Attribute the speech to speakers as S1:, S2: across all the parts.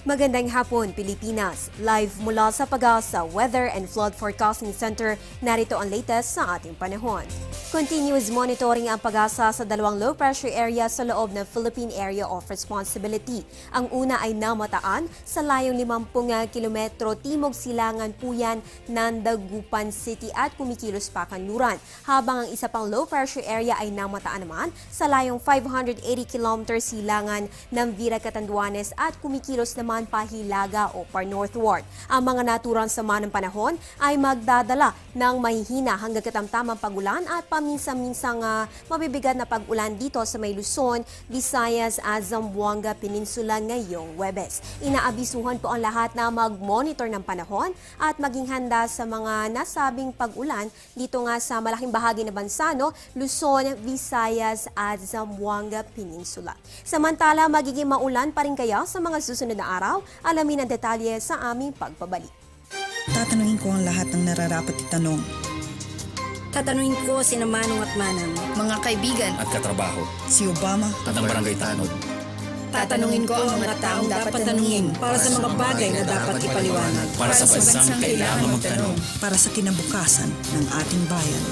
S1: Magandang hapon, Pilipinas. Live mula sa Pag-asa Weather and Flood Forecasting Center, narito ang latest sa ating panahon. Continuous monitoring ang Pag-asa sa dalawang low pressure area sa loob ng Philippine Area of Responsibility. Ang una ay namataan sa layong 50 kilometro timog silangan Puyan ng Dagupan City at kumikilos pa kanluran. Habang ang isa pang low pressure area ay namataan naman sa layong 580 kilometro silangan ng Vira Catanduanes at kumikilos naman pahilaga o par northward. Ang mga naturang sama ng panahon ay magdadala ng mahihina hanggang katamtamang pagulan at paminsan-minsang mabibigat na pag-ulan dito sa may Luzon, Visayas at Zamboanga Peninsula ngayong Huwebes. Inaabisuhan po ang lahat na mag-monitor ng panahon at maging handa sa mga nasabing pag-ulan dito nga sa malaking bahagi ng bansa, Luzon, Visayas at Zamboanga Peninsula. Samantala, magiging maulan pa rin kaya sa mga susunod na araw? Alamin ang detalye sa aming pagbabalik.
S2: Tatanungin ko ang lahat ng nararapat itanong.
S3: Tatanungin ko sina Manong at Manang,
S4: mga kaibigan
S5: at katrabaho,
S2: Si Obama
S5: at ang barangay tanod.
S3: tatanungin ko ang mga taong dapat tanungin para sa mga bagay na dapat ipaliwanag.
S5: Para sa bansang kailangan magtanong.
S2: para sa kinabukasan ng ating bayan.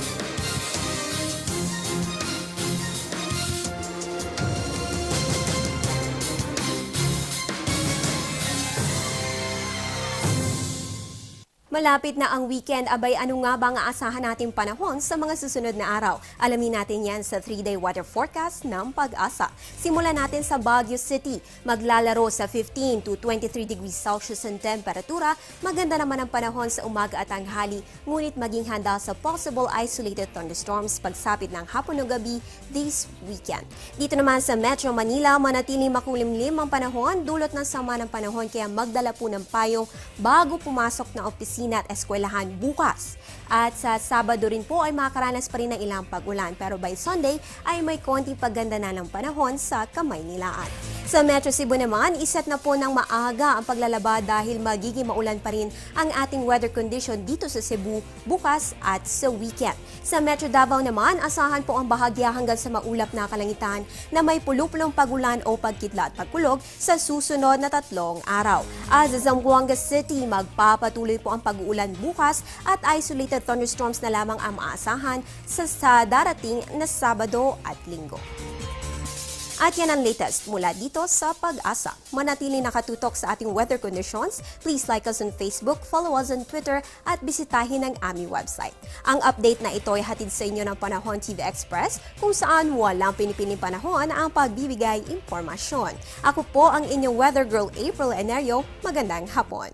S1: Malapit na ang weekend, abay ano nga ba ang aasahan nating panahon sa mga susunod na araw? Alamin natin yan sa 3-day weather forecast ng Pag-asa. Simulan natin sa Baguio City. Maglalaro sa 15 to 23 degrees Celsius ang temperatura. Maganda naman ang panahon sa umaga at tanghali, ngunit maging handa sa possible isolated thunderstorms pagsapit ng hapon o gabi this weekend. Dito naman sa Metro Manila, manatiling makulimlim ang panahon, dulot ng sama ng panahon kaya magdala po ng payong bago pumasok na opisina at eskwelahan bukas. At sa Sabado rin po ay makakaranas pa rin ng ilang pag-ulan, pero by Sunday ay may konting pagganda na ng panahon sa Kamaynilaan. Sa Metro Cebu naman, iset na po ng maaga ang paglalaba dahil magiging maulan pa rin ang ating weather condition dito sa Cebu bukas at sa weekend. Sa Metro Davao naman, asahan po ang bahagya hanggang sa maulap na kalangitan na may pulupulong pagulan o pagkidlat at pagkulog sa susunod na 3 araw. At sa Zamboanga City, magpapatuloy po ang pag-uulan bukas at isolated thunderstorms na lamang ang maasahan sa darating na Sabado at Linggo. At yan ang latest mula dito sa Pag-asa. Manatili nakatutok sa ating weather conditions. Please like us on Facebook, follow us on Twitter at bisitahin ang aming website. Ang update na ito ay hatid sa inyo ng Panahon TV Express kung saan walang pinipiling panahon ang pagbibigay impormasyon. Ako po ang inyong weather girl April Enerio. Magandang hapon.